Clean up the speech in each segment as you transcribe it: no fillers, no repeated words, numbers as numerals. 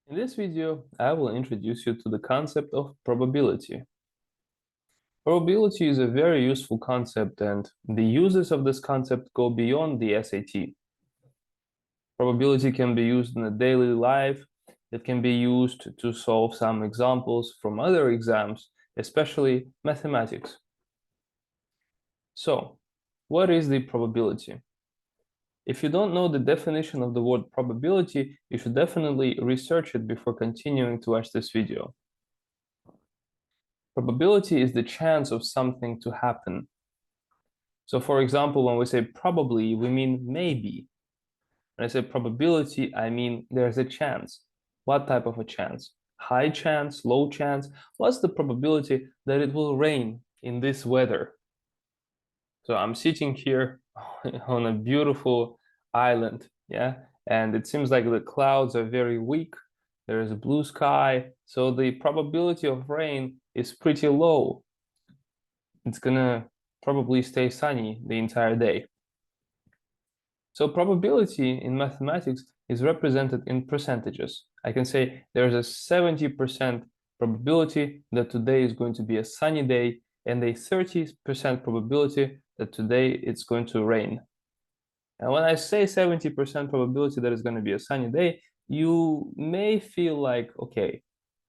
In this video, I will introduce you to the concept of probability. Probability is a very useful concept, and the uses of this concept go beyond the SAT. Probability can be used in a daily life. It can be used to solve some examples from other exams, especially mathematics. So, what is the probability? If you don't know the definition of the word probability, you should definitely research it before continuing to watch this video. Probability is the chance of something to happen. So for example, when we say probably, we mean maybe. When I say probability, I mean there's a chance. What type of a chance? High chance, low chance? What's the probability that it will rain in this weather? So I'm sitting here on a beautiful island, yeah? And it seems like the clouds are very weak. There is a blue sky, so the probability of rain is pretty low. It's gonna probably stay sunny the entire day. So probability in mathematics is represented in percentages. I can say there's a 70% probability that today is going to be a sunny day and a 30% probability that today it's going to rain. And when I say 70% probability that it's going to be a sunny day, you may feel like, okay,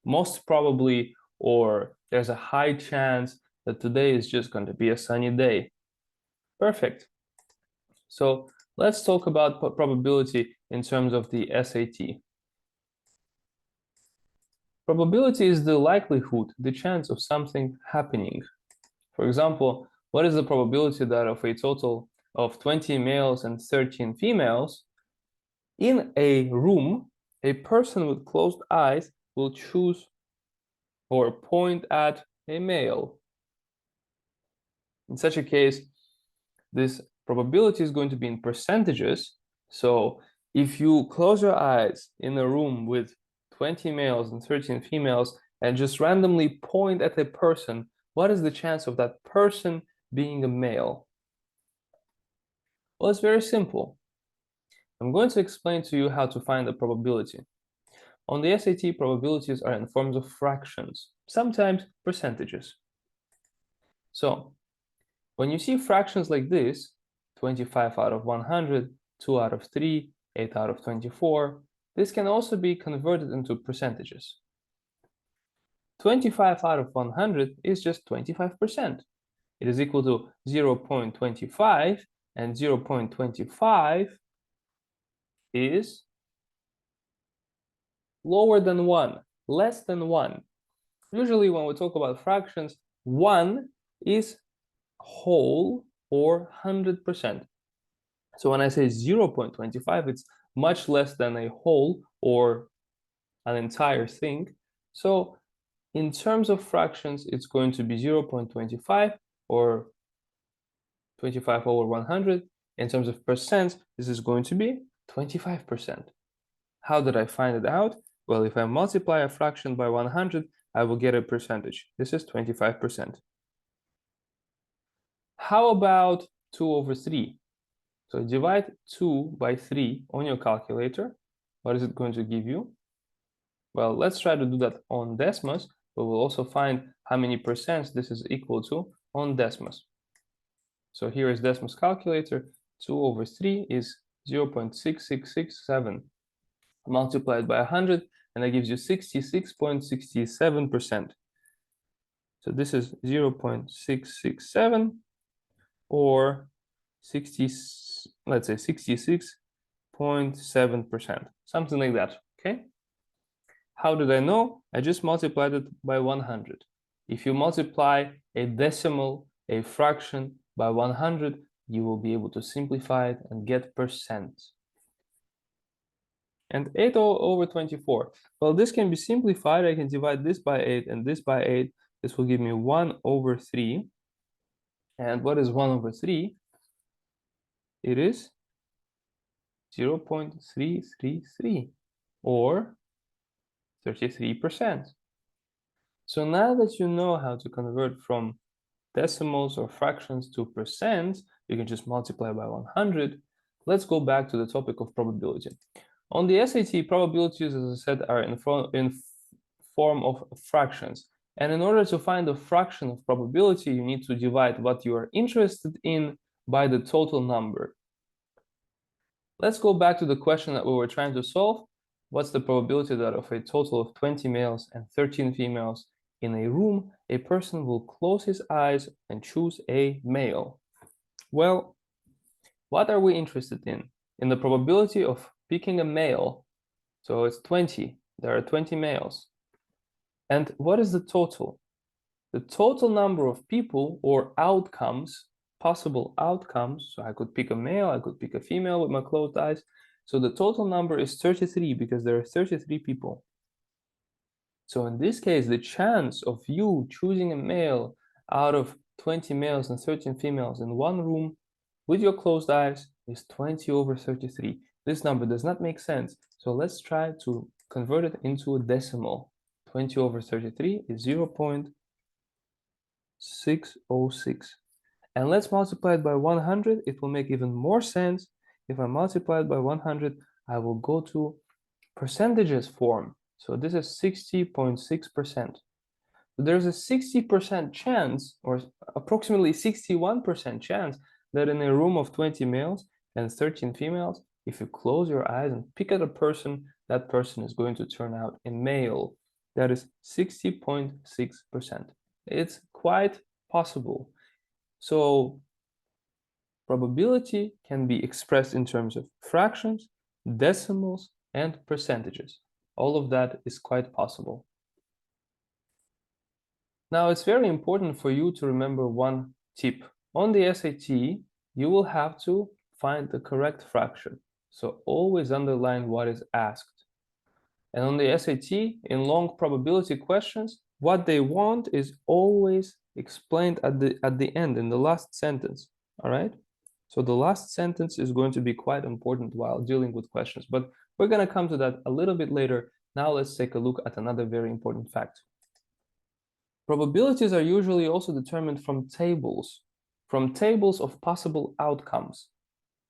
most probably, or there's a high chance that today is just going to be a sunny day. Perfect. So let's talk about probability in terms of the SAT. Probability is the likelihood, the chance of something happening. For example, what is the probability that of a total of 20 males and 13 females, in a room, a person with closed eyes will choose or point at a male? In such a case, this probability is going to be in percentages. So if you close your eyes in a room with 20 males and 13 females and just randomly point at a person, what is the chance of that person being a male? Well, it's very simple. I'm going to explain to you how to find the probability. On the SAT, probabilities are in forms of fractions, sometimes percentages. So when you see fractions like this, 25 out of 100, 2 out of 3, 8 out of 24, this can also be converted into percentages. 25 out of 100 is just 25%. It is equal to 0.25, and 0.25 is lower than 1, less than 1. Usually when we talk about fractions, 1 is whole or 100%. So when I say 0.25, it's much less than a whole or an entire thing. So in terms of fractions, it's going to be 0.25 or 25 over 100. In terms of percent, this is going to be 25%. How did I find it out? Well, if I multiply a fraction by 100, I will get a percentage. This is 25%. How about 2 over 3? So divide 2 by 3 on your calculator. What is it going to give you? Well, let's try to do that on Desmos, but we'll also find how many percents this is equal to on Desmos. So here is Desmos calculator. 2 over 3 is 0.6667 multiplied by 100, and that gives you 66.67%. So this is 0.667 or 60, let's say 66.7%, something like that, okay? How did I know? I just multiplied it by 100. If you multiply a decimal, a fraction by 100, you will be able to simplify it and get percent. And 8 over 24. Well, this can be simplified. I can divide this by 8 and this by 8. This will give me 1 over 3. And what is 1 over 3? It is 0.333 or 33%. So now that you know how to convert from decimals or fractions to percent, you can just multiply by 100. Let's go back to the topic of probability. On the SAT, probabilities, as I said, are in form of fractions. And in order to find the fraction of probability, you need to divide what you are interested in by the total number. Let's go back to the question that we were trying to solve. What's the probability that of a total of 20 males and 13 females in a room, a person will close his eyes and choose a male? Well, what are we interested in? In the probability of picking a male. So it's 20. There are 20 males. And what is the total? The total number of people or outcomes, possible outcomes. So I could pick a male, I could pick a female with my closed eyes. So the total number is 33 because there are 33 people. So in this case, the chance of you choosing a male out of 20 males and 13 females in one room with your closed eyes is 20 over 33. This number does not make sense. So let's try to convert it into a decimal. 20 over 33 is 0.606. And let's multiply it by 100. It will make even more sense. If I multiply it by 100, I will go to percentages form. So this is 60.6%. There's a 60% chance, or approximately 61% chance, that in a room of 20 males and 13 females, if you close your eyes and pick at a person, that person is going to turn out a male. That is 60.6%. It's quite possible. So probability can be expressed in terms of fractions, decimals, and percentages. All of that is quite possible. Now, it's very important for you to remember one tip. On the SAT, you will have to find the correct fraction. So always underline what is asked. And on the SAT, in long probability questions, what they want is always explained at the end, in the last sentence. All right? So the last sentence is going to be quite important while dealing with questions, but we're going to come to that a little bit later. Now let's take a look at another very important fact. Probabilities are usually also determined from tables of possible outcomes.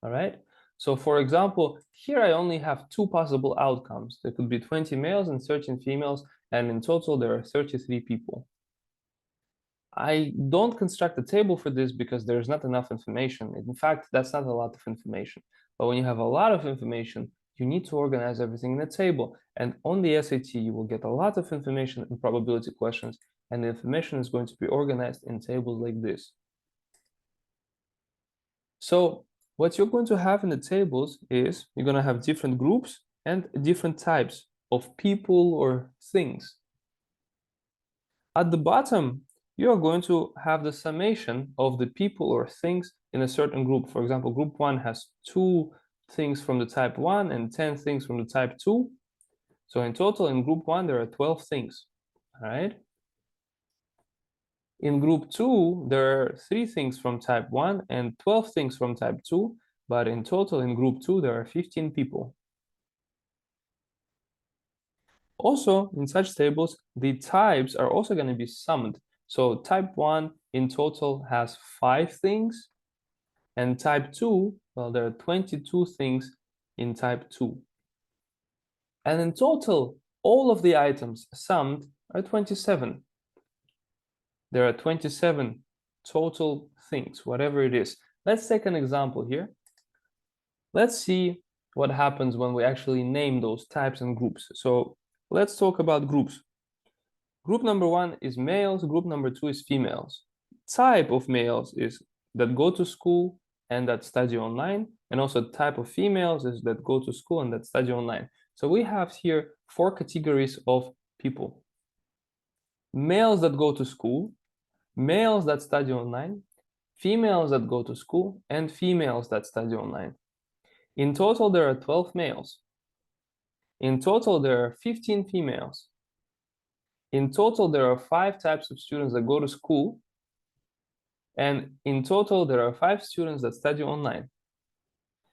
All right? So for example, here I only have two possible outcomes. There could be 20 males and 13 females, and in total there are 33 people. I don't construct a table for this because there's not enough information. In fact, that's not a lot of information. But when you have a lot of information, you need to organize everything in a table. And on the SAT, you will get a lot of information in probability questions, and the information is going to be organized in tables like this. So what you're going to have in the tables is you're going to have different groups and different types of people or things. At the bottom, you are going to have the summation of the people or things in a certain group. For example, group 1 has 2 things from the type 1 and 10 things from the type 2. So in total, in group 1, there are 12 things. All right. In group 2, there are 3 things from type 1 and 12 things from type 2. But in total, in group 2, there are 15 people. Also, in such tables, the types are also going to be summed. So type 1 in total has 5 things, and type 2, well, there are 22 things in type 2. And in total, all of the items summed are 27. There are 27 total things, whatever it is. Let's take an example here. Let's see what happens when we actually name those types and groups. So let's talk about groups. Group number 1 is males, group number 2 is females. Type of males is that go to school and that study online, and also type of females is that go to school and that study online. So we have here 4 categories of people. Males that go to school, males that study online, females that go to school, and females that study online. In total, there are 12 males. In total, there are 15 females. In total, there are 5 types of students that go to school. And in total, there are 5 students that study online.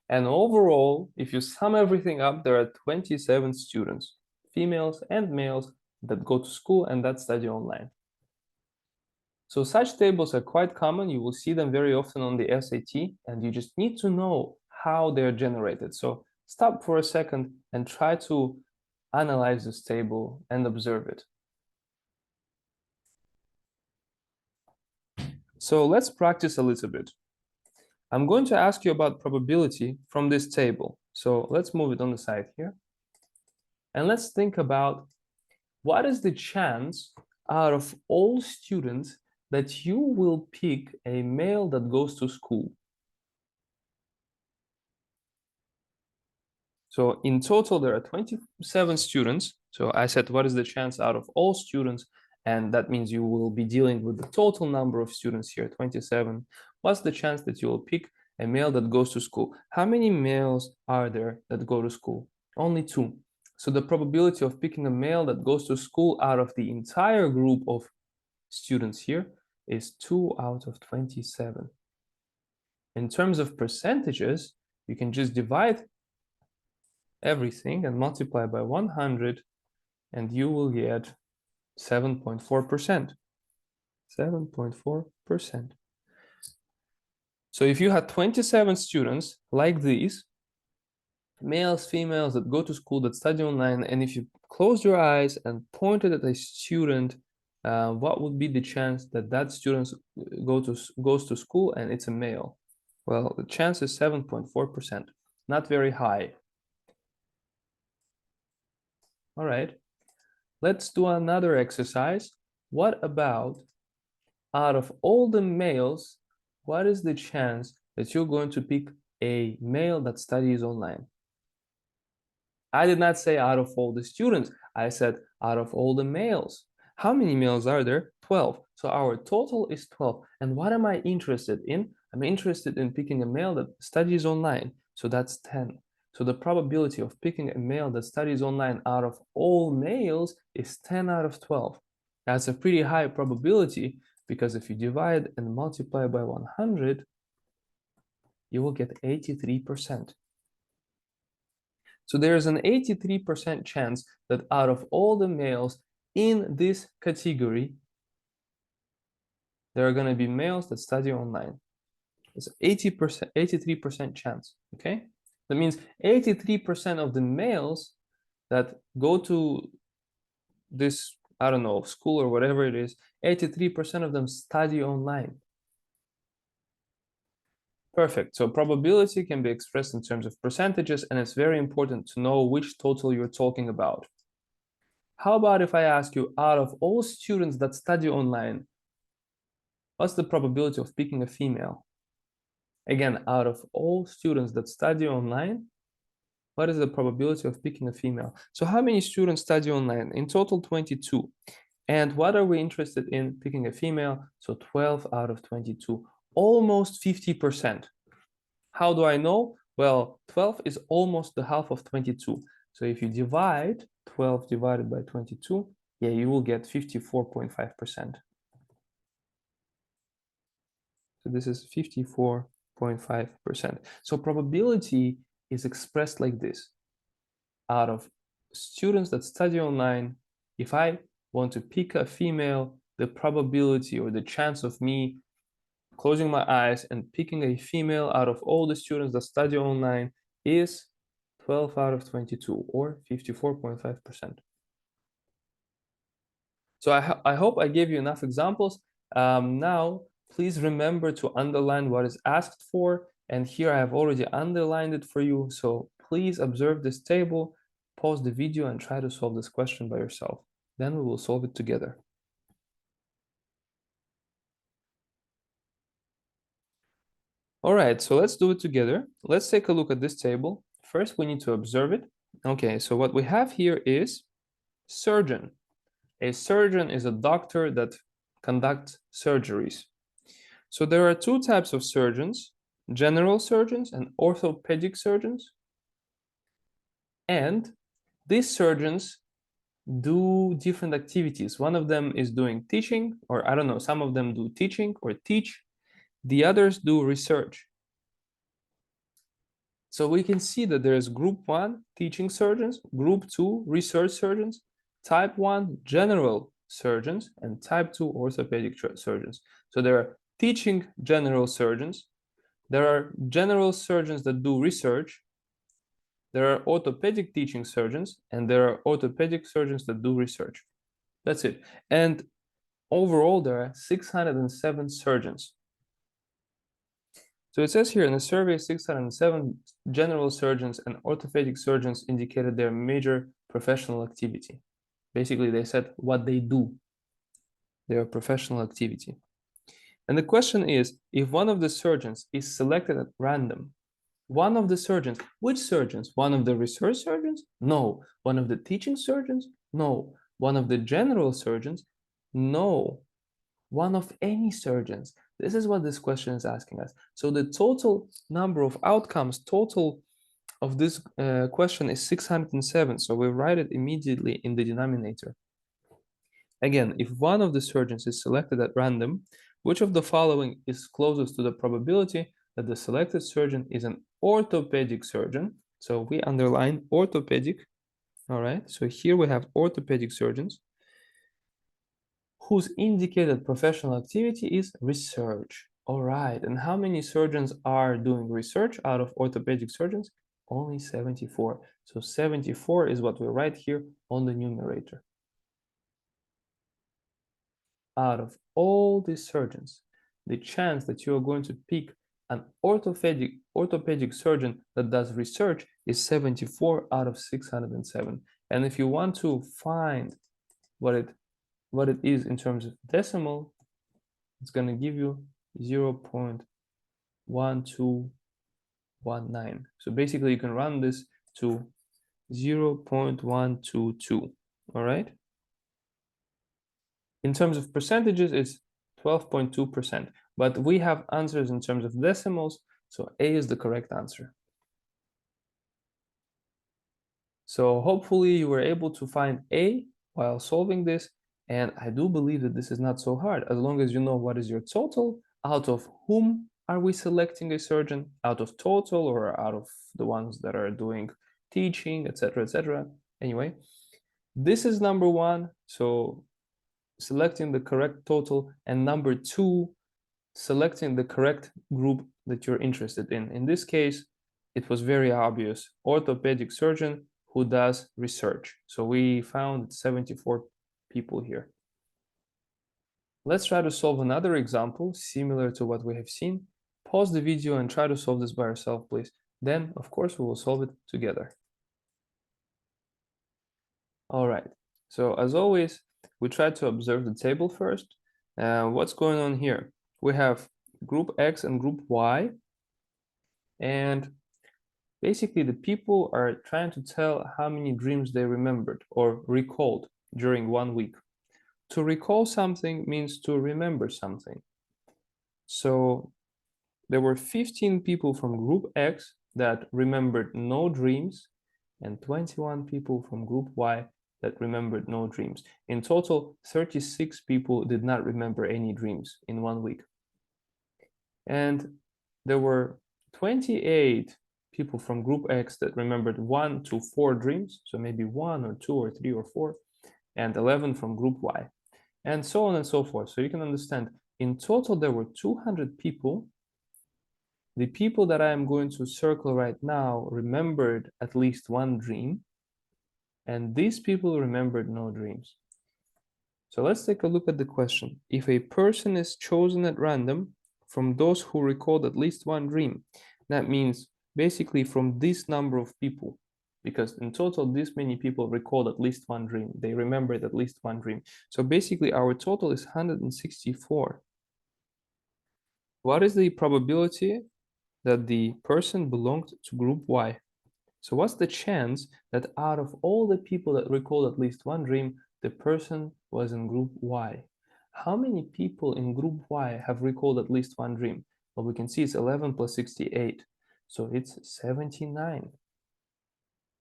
And overall, if you sum everything up, there are 27 students, females and males, that go to school and that study online. So such tables are quite common. You will see them very often on the SAT, and you just need to know how they're generated. So stop for a second and try to analyze this table and observe it. So let's practice a little bit. I'm going to ask you about probability from this table. So let's move it on the side here. And let's think about what is the chance out of all students that you will pick a male that goes to school. So in total, there are 27 students. So I said, what is the chance out of all students? And that means you will be dealing with the total number of students here, 27. What's the chance that you will pick a male that goes to school? How many males are there that go to school? Only 2. So the probability of picking a male that goes to school out of the entire group of students here is 2 out of 27. In terms of percentages, you can just divide everything and multiply by 100, and you will get 7.4%. 7.4%. So if you had 27 students like these, males, females that go to school, that study online, and if you close your eyes and pointed at a student, what would be the chance that that student goes to school and it's a male? Well, the chance is 7.4%, not very high. All right, let's do another exercise. What about out of all the males, what is the chance that you're going to pick a male that studies online? I did not say out of all the students. I said out of all the males. How many males are there? 12. So our total is 12. And what am I interested in? I'm interested in picking a male that studies online. So that's 10. So the probability of picking a male that studies online out of all males is 10 out of 12. That's a pretty high probability because if you divide and multiply by 100, you will get 83%. So there's an 83% chance that out of all the males in this category, there are going to be males that study online. It's 80%, 83% chance, okay? That means 83% of the males that go to this, I don't know, school or whatever it is, 83% of them study online. Perfect. So probability can be expressed in terms of percentages, and it's very important to know which total you're talking about. How about if I ask you, out of all students that study online, what's the probability of picking a female? Again, out of all students that study online, what is the probability of picking a female? So how many students study online? In total, 22. And what are we interested in picking a female? So 12 out of 22, almost 50%. How do I know? Well, 12 is almost the half of 22. So if you divide 12 divided by 22, yeah, you will get 54.5%. So this is 54.5%. So probability is expressed like this. Out of students that study online, if I want to pick a female, the probability or the chance of me closing my eyes and picking a female out of all the students that study online is 12 out of 22 or 54.5%. So I hope I gave you enough examples. Now, please remember to underline what is asked for. And here I have already underlined it for you. So please observe this table, pause the video and try to solve this question by yourself. Then we will solve it together. All right, so let's do it together. Let's take a look at this table. First, we need to observe it. Okay, so what we have here is surgeon. A surgeon is a doctor that conducts surgeries. So there are 2 types of surgeons, general surgeons and orthopedic surgeons. And these surgeons do different activities. One of them is doing teaching, or I don't know, some of them do teaching or teach. The others do research. So we can see that there is group 1, teaching surgeons, group 2, research surgeons, type 1, general surgeons, and type 2, orthopedic surgeons. So there are teaching general surgeons. There are general surgeons that do research. there are orthopedic teaching surgeons, and there are orthopedic surgeons that do research. That's it. And overall, there are 607 surgeons. So it says here in the survey, 607 general surgeons and orthopedic surgeons indicated their major professional activity. Basically, they said what they do, their professional activity. And the question is, if one of the surgeons is selected at random, one of the surgeons, which surgeons? One of the research surgeons? No. One of the teaching surgeons? No. One of the general surgeons? No. One of any surgeons. This is what this question is asking us. So the total number of outcomes, total of this question is 607. So we write it immediately in the denominator. Again, if one of the surgeons is selected at random, which of the following is closest to the probability that the selected surgeon is an orthopedic surgeon? So we underline orthopedic. All right, so here we have orthopedic surgeons whose indicated professional activity is research. All right, and how many surgeons are doing research out of orthopedic surgeons? Only 74. So 74 is what we write here on the numerator. Out of all these surgeons, the chance that you are going to pick an orthopedic surgeon that does research is 74 out of 607. And if you want to find what it is in terms of decimal, it's going to give you 0.1219. So basically you can run this to 0.122. All right. In terms of percentages, it's 12.2%, but we have answers in terms of decimals, so A is the correct answer. So hopefully you were able to find A while solving this, and I do believe that this is not so hard, as long as you know what is your total, out of whom are we selecting a surgeon, out of total or out of the ones that are doing teaching, etc., etc. Anyway, this is number one, so selecting the correct total, and number two, selecting the correct group that you're interested in. In this case, it was very obvious, orthopedic surgeon who does research. So we found 74 people here. Let's try to solve another example similar to what we have seen. Pause the video and try to solve this by yourself, please. Then, of course, we will solve it together. All right, so as always, we try to observe the table first. What's going on here? We have group X and group Y, and basically the people are trying to tell how many dreams they remembered or recalled during 1 week. To recall something means to remember something. So there were 15 people from group X that remembered no dreams, and 21 people from group Y that remembered no dreams. In total, 36 people did not remember any dreams in 1 week. And there were 28 people from group X that remembered 1 to 4 dreams, so maybe 1 or 2 or 3 or 4, and 11 from group Y, and so on and so forth. So you can understand, in total, there were 200 people. The people that I am going to circle right now remembered at least 1 dream, and these people remembered no dreams. So let's take a look at the question. If a person is chosen at random from those who recalled at least 1 dream, that means basically from this number of people, because in total, this many people recalled at least 1 dream. They remembered at least 1 dream. So basically our total is 164. What is the probability that the person belonged to group Y? So what's the chance that out of all the people that recalled at least 1 dream, the person was in group Y? How many people in group Y have recalled at least 1 dream? Well, we can see it's 11 plus 68, so it's 79.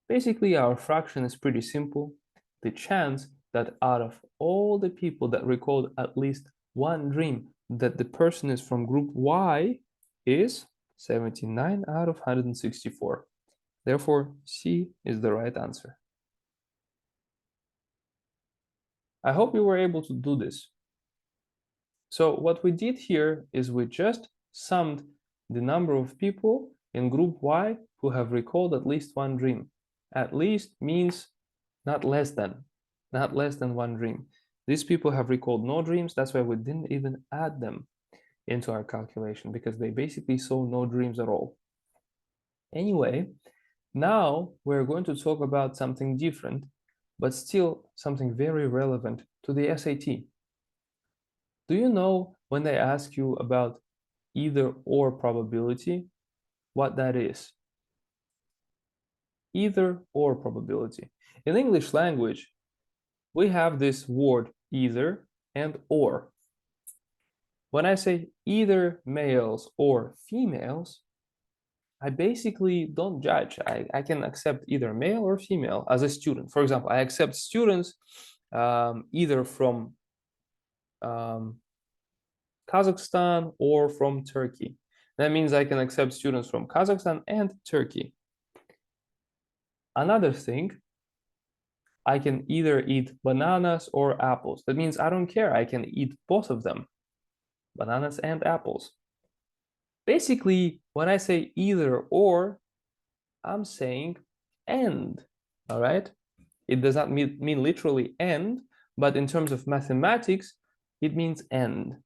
Basically, our fraction is pretty simple. The chance that out of all the people that recalled at least 1 dream, that the person is from group Y is 79 out of 164. Therefore, C is the right answer. I hope you were able to do this. So what we did here is we just summed the number of people in group Y who have recalled at least one dream. At least means not less than one dream. These people have recalled no dreams. That's why we didn't even add them into our calculation, because they basically saw no dreams at all. Anyway, now we're going to talk about something different, but still something very relevant to the SAT. Do you know when they ask you about either or probability, what that is? Either or probability. In English language, we have this word either and or. When I say either males or females, I basically don't judge. I can accept either male or female as a student. For example, I accept students either from Kazakhstan or from Turkey. That means I can accept students from Kazakhstan and Turkey. Another thing, I can either eat bananas or apples. That means I don't care. I can eat both of them, bananas and apples. Basically, when I say either or, I'm saying and, all right? It does not mean literally and, but in terms of mathematics, it means and.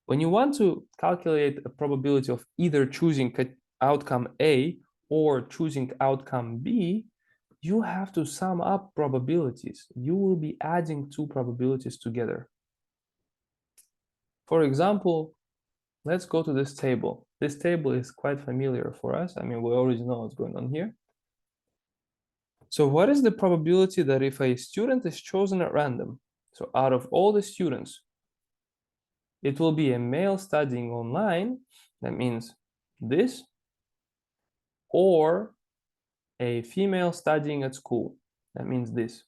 When you want to calculate a probability of either choosing outcome A or choosing outcome B, you have to sum up probabilities. You will be adding two probabilities together. For example, let's go to this table. This table is quite familiar for us. I mean, we already know what's going on here. So what is the probability that if a student is chosen at random, so out of all the students, it will be a male studying online, that means this, or a female studying at school, that means this.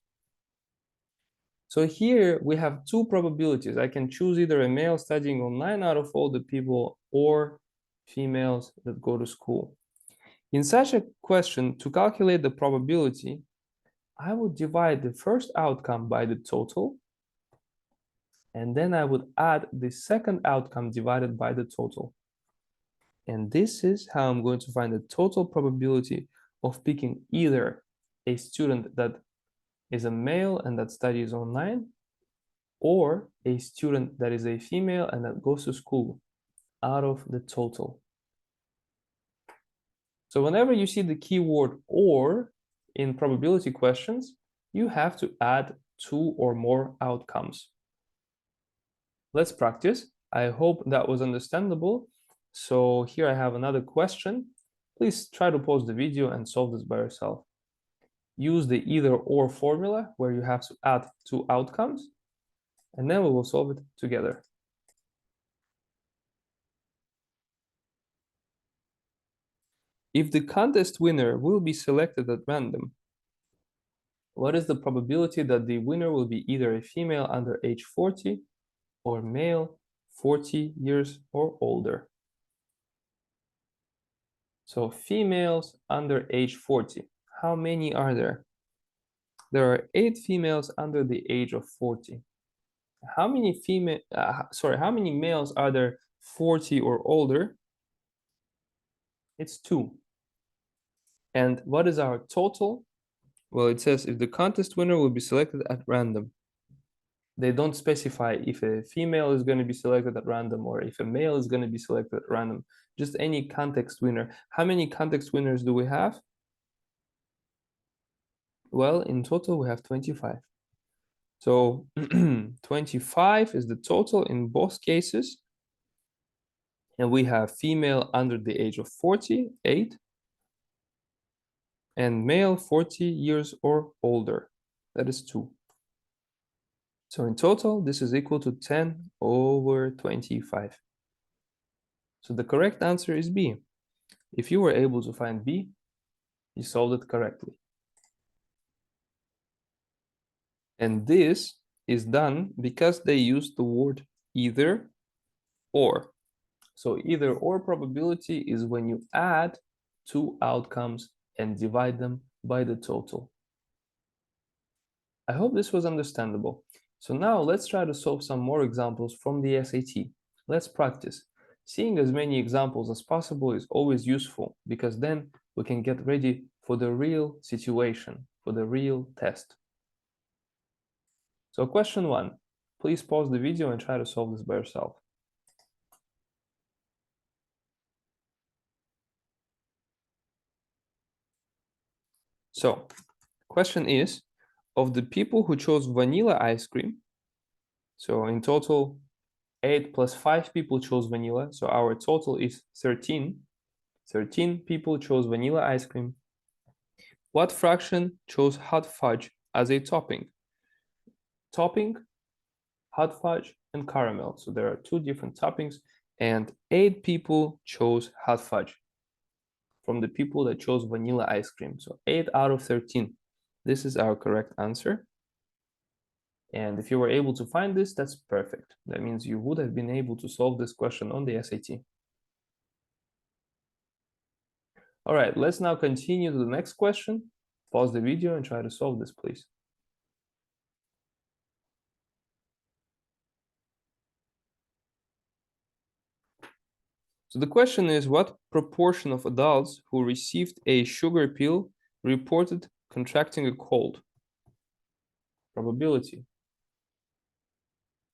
So here we have two probabilities. I can choose either a male studying online out of all the people or females that go to school. In such a question, to calculate the probability, I would divide the first outcome by the total, and then I would add the second outcome divided by the total. And this is how I'm going to find the total probability of picking either a student that is a male and that studies online, or a student that is a female and that goes to school, out of the total. So whenever you see the keyword or in probability questions, you have to add two or more outcomes. Let's practice. I hope that was understandable. So here I have another question. Please try to pause the video and solve this by yourself. Use the either or formula where you have to add two outcomes, and then we will solve it together. If the contest winner will be selected at random, what is the probability that the winner will be either a female under age 40 or male 40 years or older? So females under age 40. How many are there? There are 8 females under the age of 40. How many how many males are there 40 or older? It's 2. And what is our total? Well, it says if the contest winner will be selected at random. They don't specify if a female is going to be selected at random or if a male is going to be selected at random. Just any context winner. How many context winners do we have? Well, in total, we have 25. So 25 is the total in both cases. And we have female under the age of 40, 8, and male 40 years or older. That is 2. So in total, this is equal to 10 over 25. So the correct answer is B. If you were able to find B, you solved it correctly. And this is done because they use the word either or. So either or probability is when you add two outcomes and divide them by the total. I hope this was understandable. So now let's try to solve some more examples from the SAT. Let's practice. Seeing as many examples as possible is always useful because then we can get ready for the real situation, for the real test. So question 1, please pause the video and try to solve this by yourself. So question is, of the people who chose vanilla ice cream, so in total 8 plus 5 people chose vanilla, so our total is 13. 13 people chose vanilla ice cream. What fraction chose hot fudge as a topping? Topping, hot fudge, and caramel. So there are 2 different toppings, and 8 people chose hot fudge from the people that chose vanilla ice cream. So 8 out of 13. This is our correct answer. And if you were able to find this, that's perfect. That means you would have been able to solve this question on the SAT. All right, let's now continue to the next question. Pause the video and try to solve this, please. So the question is, what proportion of adults who received a sugar pill reported contracting a cold? Probability.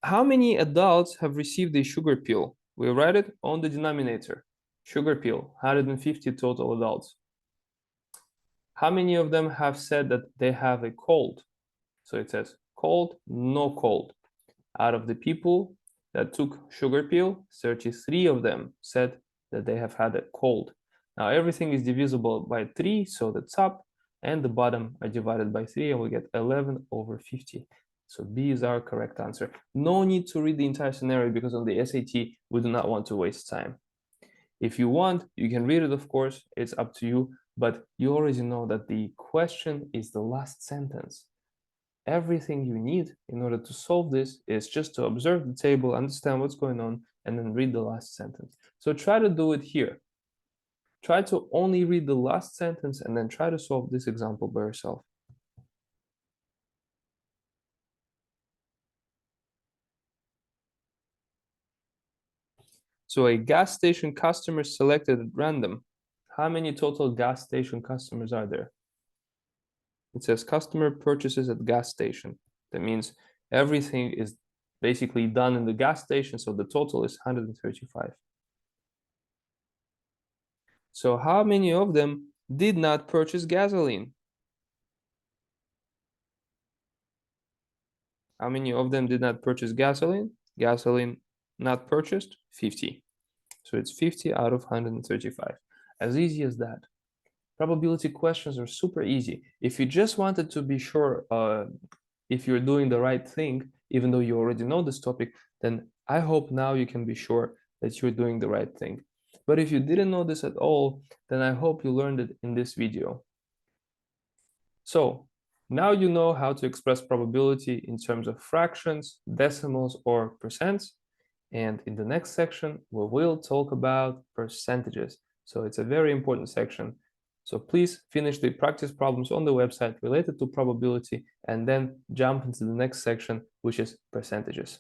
How many adults have received a sugar pill? We write it on the denominator. Sugar pill, 150 total adults. How many of them have said that they have a cold? So it says cold, no cold. Out of the people that took sugar pill, 33 of them said that they have had a cold. Now everything is divisible by 3, so the top and the bottom are divided by 3, and we get 11 over 50. So B is our correct answer. No need to read the entire scenario because on the SAT, we do not want to waste time. If you want, you can read it, of course, it's up to you, but you already know that the question is the last sentence. Everything you need in order to solve this is just to observe the table, understand what's going on, and then read the last sentence. So try to do it here. Try to only read the last sentence and then try to solve this example by yourself. So a gas station customer selected at random. How many total gas station customers are there? It says customer purchases at gas station. That means everything is basically done in the gas station, so the total is 135. So how many of them did not purchase gasoline? How many of them did not purchase gasoline? Gasoline not purchased, 50. So it's 50 out of 135. As easy as that. Probability questions are super easy. If you just wanted to be sure if you're doing the right thing, even though you already know this topic, then I hope now you can be sure that you're doing the right thing. But if you didn't know this at all, then I hope you learned it in this video. So now you know how to express probability in terms of fractions, decimals, or percents. And in the next section, we will talk about percentages. So it's a very important section. So please finish the practice problems on the website related to probability and then jump into the next section, which is percentages.